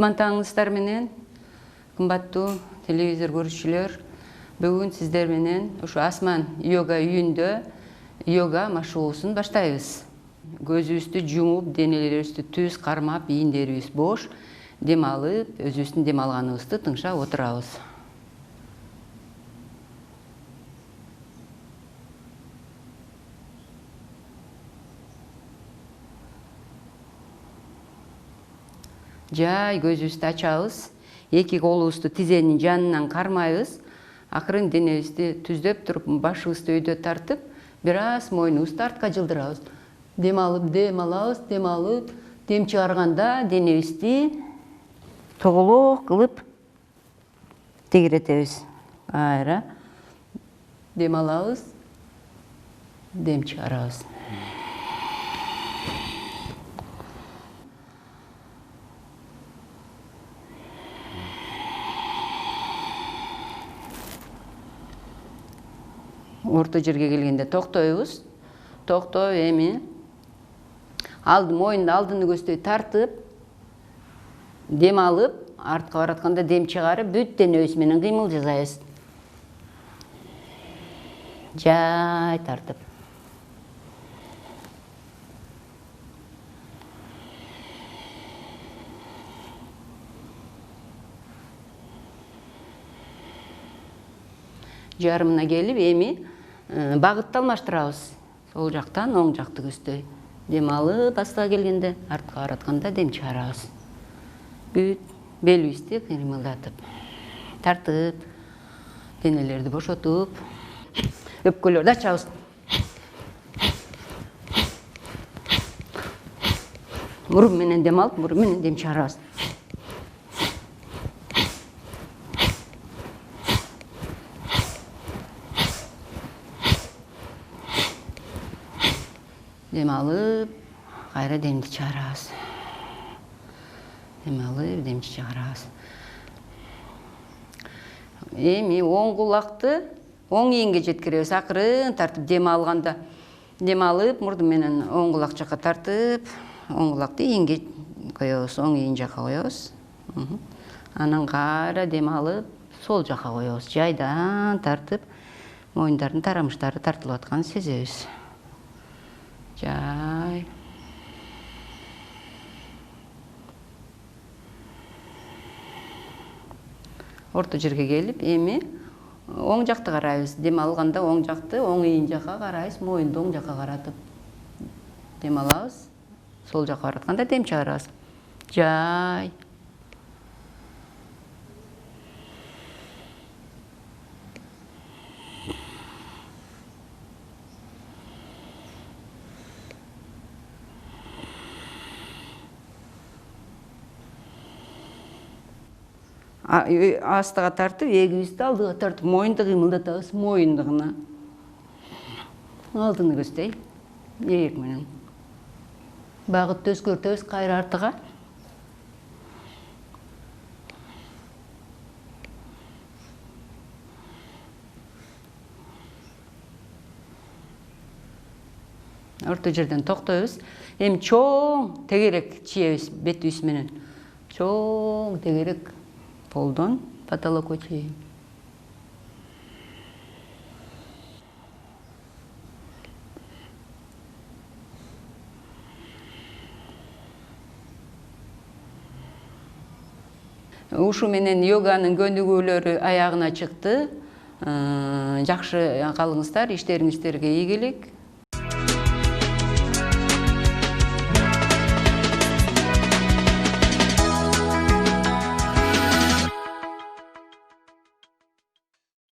Кутман таңыңыздар менен, кымбаттуу телевизор көрүүчүлөр, бүгүн сиздер менен ушу Асман йога үйүндө йога машыгуусун баштайбыз. Көзүбүздү жумуп, денелерибизди түз кармап, ийиндерибиз бош, дем алып, өзүбүздүн дем алганыбызды тыңшап отурабыз. Жай көзүбүздү ачабыз, эки колубузду тизенин жанынан кармайбыз, акырын денебизди түздөп туруп, башыбызды өйдө тартып, бир аз мойнубузду артка жылдырабыз. Дем алып, дем алабыз, дем алып, дем чыгарганда денебизди тоголок кылып тегеретебиз. Кайра дем алабыз, дем чыгарабыз. Орто жерге келгенде токтойбуз. Токтоп, эми моюнду алдыны көздөй тартып, дем алып, артка баратканда дем чыгарып, бүт денебиз менен кыймыл жасайбыз. Жай тартып. Жарымына келип, эми багытты алмаштырабыз. Сол жактан оң жакты көздөй. Дем алып, астыга келгенде, артка каратканда дем чыгарабыз. Бүт белибизди кыймылдатып, тартып, денелерди бошотуп, өпкөлөрдү ачабыз. Мурун менен дем алып, мурун менен дем чыгарабыз. Дем алып, кайра демди чыгарабыз. Дем алып, демди чыгарабыз. Эми оң кулакты оң ийинге жеткиребиз. Акырын тартып, дем алганда, дем алып, мурдун менен оң кулак жакка тартып, оң кулакты ийинге коебуз, оң ийин жакка коебуз. Анан кайра дем алып, сол жакка коебуз. Жайдан тартып, моюндардын тарамыштары тартылып атканын сезебиз. Жай. Орто жерге келип, эми оң жакты карайбыз. Дем алганда оң жакты, оң ийин жакка карайбыз, моюнду оң жакка каратып. Дем алабыз, сол жакка баратканда дем чыгарабыз. Жай. Астыга тартып, эгибизди алдыга тартып, моюнду кыймылдатабыз, моюндугуна. Алдыны көздөй, ээк менен. Багытты өзгөртөбүз, кайра артыга. Орто жерден токтойбуз. Эми чоң тегерек чийебиз бетибиз менен. Чоң тегерек полдон потолокко чейин. Ушу менен йоганын көнүгүүлөрү аягына чыкты. Жакшы калыңыздар, иштериңиздерге ийгилик.